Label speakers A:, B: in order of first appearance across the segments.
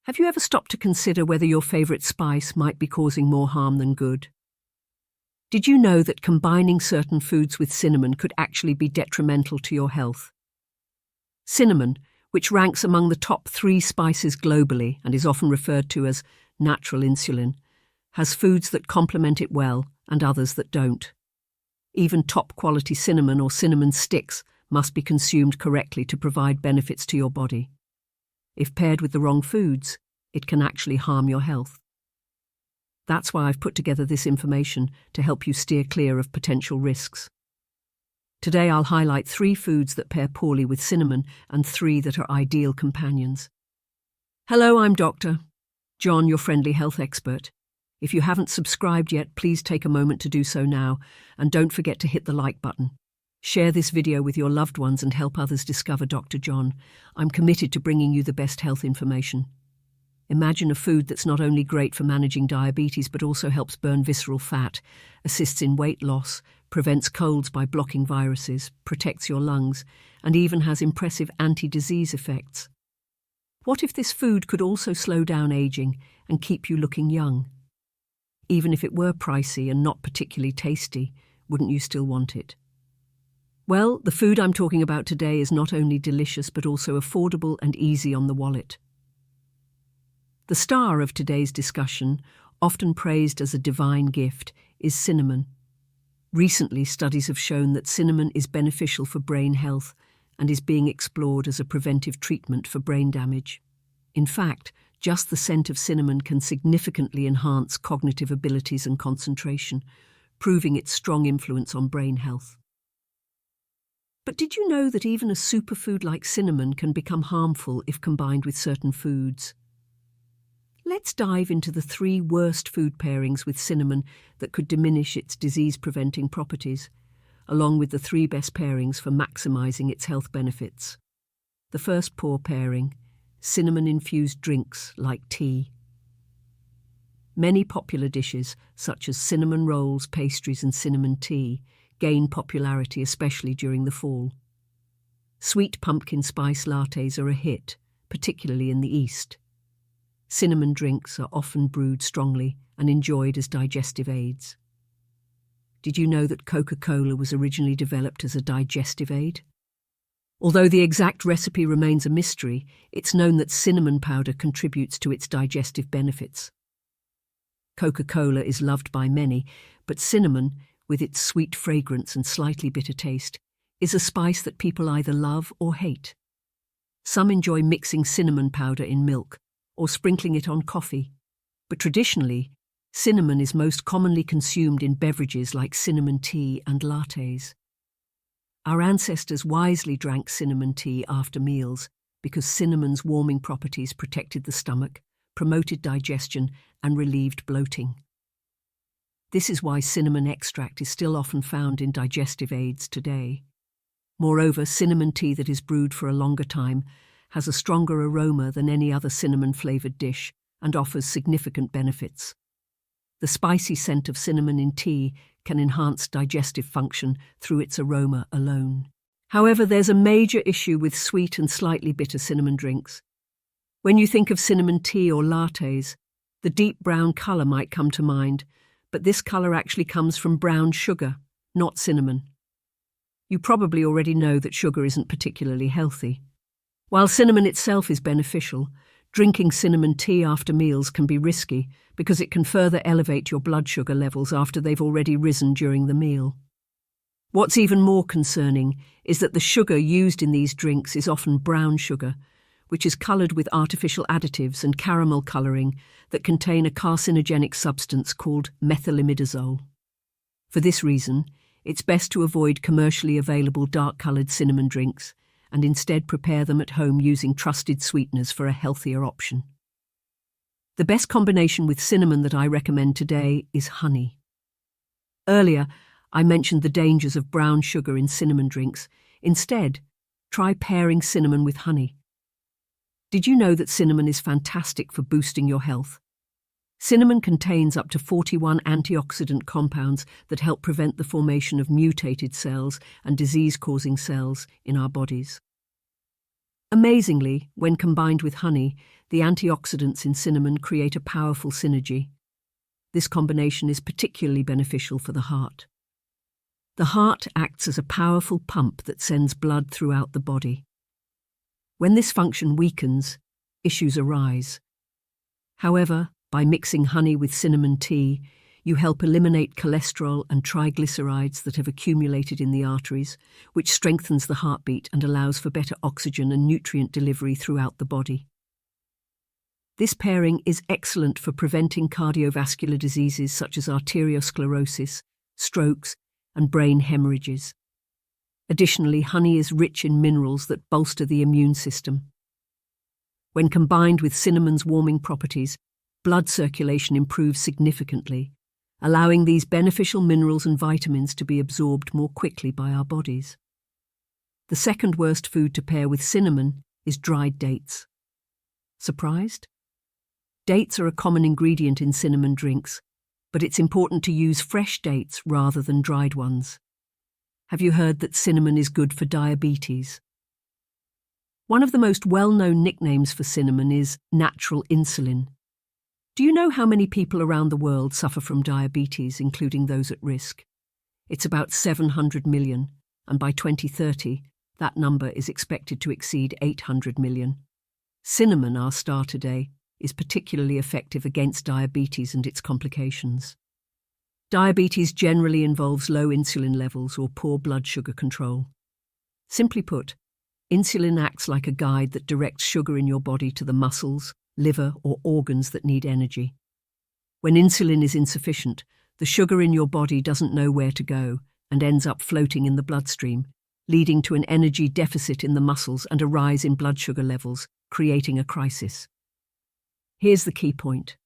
A: Have you ever stopped to consider whether your favorite spice might be causing more harm than good? Did you know that combining certain foods with cinnamon could actually be detrimental to your health? Cinnamon, which ranks among the top 3 spices globally and is often referred to as natural insulin, has foods that complement it well and others that don't. Even top-quality cinnamon or cinnamon sticks must be consumed correctly to provide benefits to your body. If paired with the wrong foods, it can actually harm your health. That's why I've put together this information to help you steer clear of potential risks. Today I'll highlight 3 foods that pair poorly with cinnamon and 3 that are ideal companions. Hello, I'm Dr. John, your friendly health expert. If you haven't subscribed yet, please take a moment to do so now, and don't forget to hit the like button. Share this video with your loved ones and help others discover Dr. John. I'm committed to bringing you the best health information. Imagine a food that's not only great for managing diabetes but also helps burn visceral fat, assists in weight loss, prevents colds by blocking viruses, protects your lungs, and even has impressive anti-disease effects. What if this food could also slow down aging and keep you looking young? Even if it were pricey and not particularly tasty, wouldn't you still want it? Well, the food I'm talking about today is not only delicious but also affordable and easy on the wallet. The star of today's discussion, often praised as a divine gift, is cinnamon. Recently, studies have shown that cinnamon is beneficial for brain health and is being explored as a preventive treatment for brain damage. In fact, just the scent of cinnamon can significantly enhance cognitive abilities and concentration, proving its strong influence on brain health. But did you know that even a superfood like cinnamon can become harmful if combined with certain foods? Let's dive into the 3 worst food pairings with cinnamon that could diminish its disease-preventing properties, along with the 3 best pairings for maximizing its health benefits. The first poor pairing: cinnamon-infused drinks like tea. Many popular dishes, such as cinnamon rolls, pastries, and cinnamon tea, gain popularity especially during the fall. Sweet pumpkin spice lattes are a hit, particularly in the East. Cinnamon drinks are often brewed strongly and enjoyed as digestive aids. Did you know that Coca-Cola was originally developed as a digestive aid? Although the exact recipe remains a mystery, it's known that cinnamon powder contributes to its digestive benefits. Coca-Cola is loved by many, but cinnamon, with its sweet fragrance and slightly bitter taste, is a spice that people either love or hate. Some enjoy mixing cinnamon powder in milk or sprinkling it on coffee, but traditionally, cinnamon is most commonly consumed in beverages like cinnamon tea and lattes. Our ancestors wisely drank cinnamon tea after meals because cinnamon's warming properties protected the stomach, promoted digestion, and relieved bloating. This is why cinnamon extract is still often found in digestive aids today. Moreover, cinnamon tea that is brewed for a longer time has a stronger aroma than any other cinnamon-flavored dish and offers significant benefits. The spicy scent of cinnamon in tea can enhance digestive function through its aroma alone. However, there's a major issue with sweet and slightly bitter cinnamon drinks. When you think of cinnamon tea or lattes, the deep brown colour might come to mind, but this colour actually comes from brown sugar, not cinnamon. You probably already know that sugar isn't particularly healthy. While cinnamon itself is beneficial, drinking cinnamon tea after meals can be risky because it can further elevate your blood sugar levels after they've already risen during the meal. What's even more concerning is that the sugar used in these drinks is often brown sugar, which is coloured with artificial additives and caramel colouring that contain a carcinogenic substance called methylimidazole. For this reason, it's best to avoid commercially available dark-coloured cinnamon drinks and instead prepare them at home using trusted sweeteners for a healthier option. The best combination with cinnamon that I recommend today is honey. Earlier, I mentioned the dangers of brown sugar in cinnamon drinks. Instead, try pairing cinnamon with honey. Did you know that cinnamon is fantastic for boosting your health? Cinnamon contains up to 41 antioxidant compounds that help prevent the formation of mutated cells and disease-causing cells in our bodies. Amazingly, when combined with honey, the antioxidants in cinnamon create a powerful synergy. This combination is particularly beneficial for the heart. The heart acts as a powerful pump that sends blood throughout the body. When this function weakens, issues arise. However, by mixing honey with cinnamon tea, you help eliminate cholesterol and triglycerides that have accumulated in the arteries, which strengthens the heartbeat and allows for better oxygen and nutrient delivery throughout the body. This pairing is excellent for preventing cardiovascular diseases such as arteriosclerosis, strokes, and brain hemorrhages. Additionally, honey is rich in minerals that bolster the immune system. When combined with cinnamon's warming properties, blood circulation improves significantly, allowing these beneficial minerals and vitamins to be absorbed more quickly by our bodies. The second worst food to pair with cinnamon is dried dates. Surprised? Dates are a common ingredient in cinnamon drinks, but it's important to use fresh dates rather than dried ones. Have you heard that cinnamon is good for diabetes? One of the most well-known nicknames for cinnamon is natural insulin. Do you know how many people around the world suffer from diabetes, including those at risk? It's about 700 million, and by 2030, that number is expected to exceed 800 million. Cinnamon, our star today, is particularly effective against diabetes and its complications. Diabetes generally involves low insulin levels or poor blood sugar control. Simply put, insulin acts like a guide that directs sugar in your body to the muscles, liver, or organs that need energy. When insulin is insufficient, the sugar in your body doesn't know where to go and ends up floating in the bloodstream, leading to an energy deficit in the muscles and a rise in blood sugar levels, creating a crisis. Here's the key point.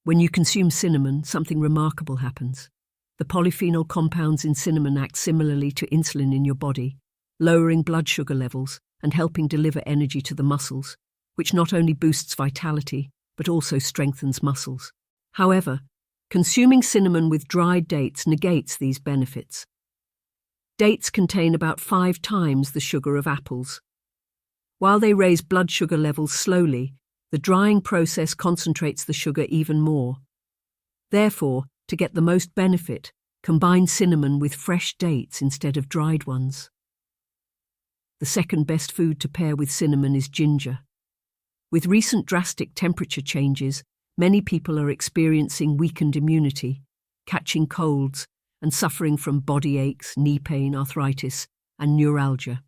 A: When you consume cinnamon, something remarkable happens. The polyphenol compounds in cinnamon act similarly to insulin in your body, lowering blood sugar levels and helping deliver energy to the muscles, which not only boosts vitality, but also strengthens muscles. However, consuming cinnamon with dried dates negates these benefits. Dates contain about 5 times the sugar of apples. While they raise blood sugar levels slowly, the drying process concentrates the sugar even more. Therefore, to get the most benefit, combine cinnamon with fresh dates instead of dried ones. The second best food to pair with cinnamon is ginger. With recent drastic temperature changes, many people are experiencing weakened immunity, catching colds, and suffering from body aches, knee pain, arthritis, and neuralgia.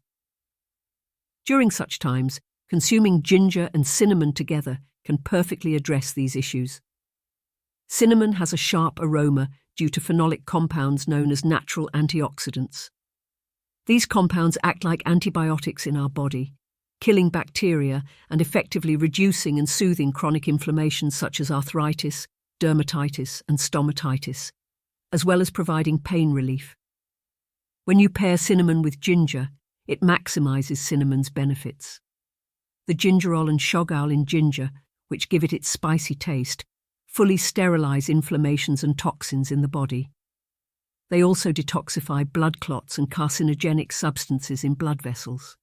A: During such times, consuming ginger and cinnamon together can perfectly address these issues. Cinnamon has a sharp aroma due to phenolic compounds known as natural antioxidants. These compounds act like antibiotics in our body, killing bacteria and effectively reducing and soothing chronic inflammations such as arthritis, dermatitis, and stomatitis, as well as providing pain relief. When you pair cinnamon with ginger, it maximizes cinnamon's benefits. The gingerol and shogal in ginger, which give it its spicy taste, fully sterilize inflammations and toxins in the body. They also detoxify blood clots and carcinogenic substances in blood vessels.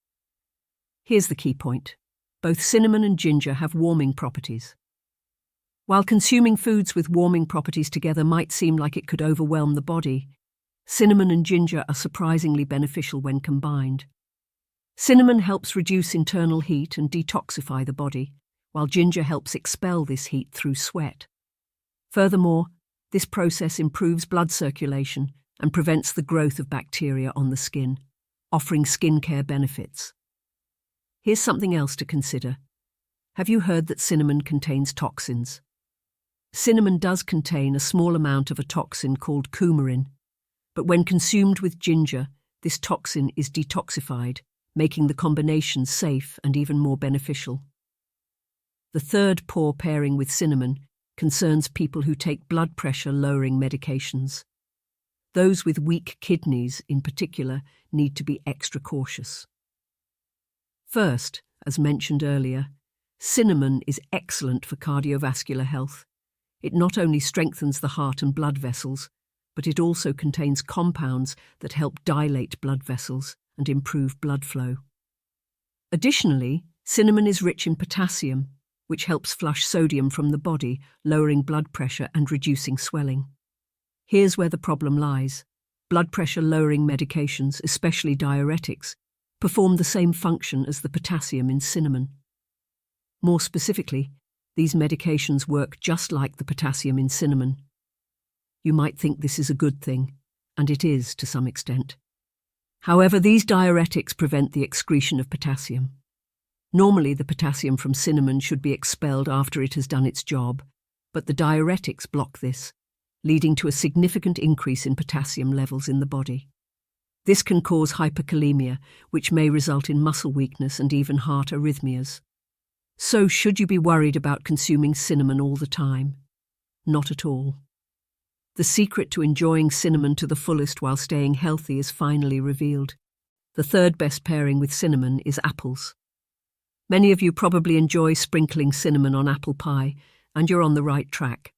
A: Here's the key point. Both cinnamon and ginger have warming properties. While consuming foods with warming properties together might seem like it could overwhelm the body, cinnamon and ginger are surprisingly beneficial when combined. Cinnamon helps reduce internal heat and detoxify the body, while ginger helps expel this heat through sweat. Furthermore, this process improves blood circulation and prevents the growth of bacteria on the skin, offering skincare benefits. Here's something else to consider. Have you heard that cinnamon contains toxins? Cinnamon does contain a small amount of a toxin called coumarin, but when consumed with ginger, this toxin is detoxified, making the combination safe and even more beneficial. The third poor pairing with cinnamon concerns people who take blood pressure-lowering medications. Those with weak kidneys, in particular, need to be extra cautious. First, as mentioned earlier, cinnamon is excellent for cardiovascular health. It not only strengthens the heart and blood vessels, but it also contains compounds that help dilate blood vessels and improve blood flow. Additionally, Cinnamon is rich in potassium, which helps flush sodium from the body, lowering blood pressure and reducing swelling. Here's where the problem lies. Blood pressure-lowering medications, especially diuretics, perform the same function as the potassium in cinnamon. More specifically, these medications work just like the potassium in cinnamon. You might think this is a good thing, and it is to some extent. However, these diuretics prevent the excretion of potassium. Normally, the potassium from cinnamon should be expelled after it has done its job, but the diuretics block this, leading to a significant increase in potassium levels in the body. This can cause hyperkalemia, which may result in muscle weakness and even heart arrhythmias. So, should you be worried about consuming cinnamon all the time? Not at all. The secret to enjoying cinnamon to the fullest while staying healthy is finally revealed. The third best pairing with cinnamon is apples. Many of you probably enjoy sprinkling cinnamon on apple pie, and you're on the right track.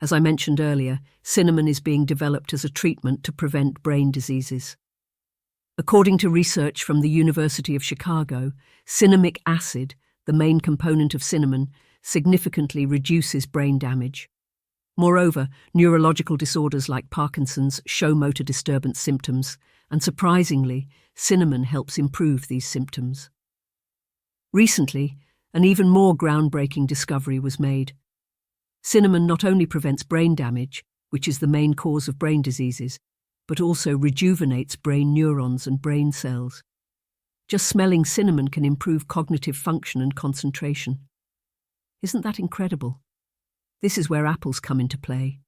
A: As I mentioned earlier, cinnamon is being developed as a treatment to prevent brain diseases. According to research from the University of Chicago, cinnamic acid, the main component of cinnamon, significantly reduces brain damage. Moreover, neurological disorders like Parkinson's show motor disturbance symptoms, and surprisingly, cinnamon helps improve these symptoms. Recently, an even more groundbreaking discovery was made. Cinnamon not only prevents brain damage, which is the main cause of brain diseases, but also rejuvenates brain neurons and brain cells. Just smelling cinnamon can improve cognitive function and concentration. Isn't that incredible? This is where apples come into play.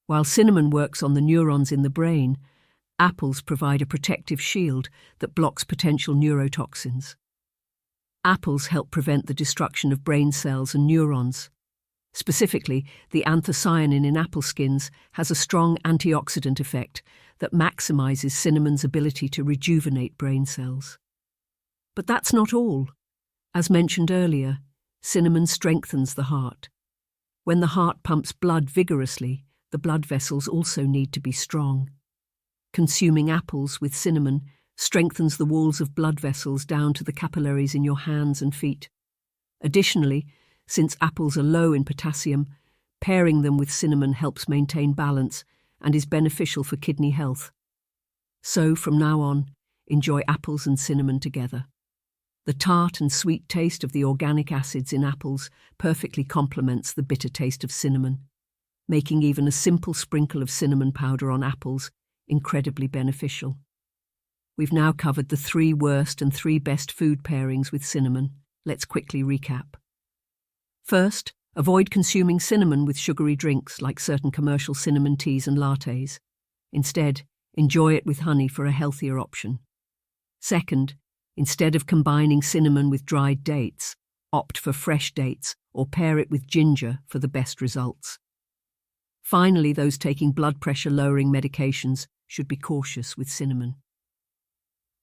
A: While cinnamon works on the neurons in the brain, apples provide a protective shield that blocks potential neurotoxins. Apples help prevent the destruction of brain cells and neurons. Specifically, the anthocyanin in apple skins has a strong antioxidant effect that maximizes cinnamon's ability to rejuvenate brain cells. But that's not all. As mentioned earlier, cinnamon strengthens the heart. When the heart pumps blood vigorously, the blood vessels also need to be strong. Consuming apples with cinnamon strengthens the walls of blood vessels down to the capillaries in your hands and feet. Additionally, since apples are low in potassium, pairing them with cinnamon helps maintain balance and is beneficial for kidney health. So, from now on, enjoy apples and cinnamon together. The tart and sweet taste of the organic acids in apples perfectly complements the bitter taste of cinnamon, making even a simple sprinkle of cinnamon powder on apples incredibly beneficial. We've now covered the 3 worst and 3 best food pairings with cinnamon. Let's quickly recap. First, avoid consuming cinnamon with sugary drinks like certain commercial cinnamon teas and lattes. Instead, enjoy it with honey for a healthier option. Second, instead of combining cinnamon with dried dates, opt for fresh dates or pair it with ginger for the best results. Finally, those taking blood pressure-lowering medications should be cautious with cinnamon.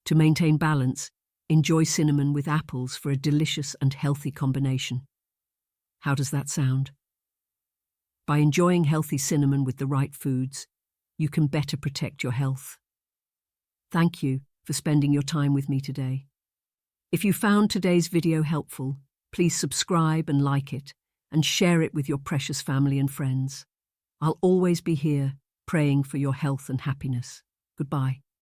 A: To maintain balance, enjoy cinnamon with apples for a delicious and healthy combination. How does that sound? By enjoying healthy cinnamon with the right foods, you can better protect your health. Thank you for spending your time with me today. If you found today's video helpful, please subscribe and like it, and share it with your precious family and friends. I'll always be here, praying for your health and happiness. Goodbye.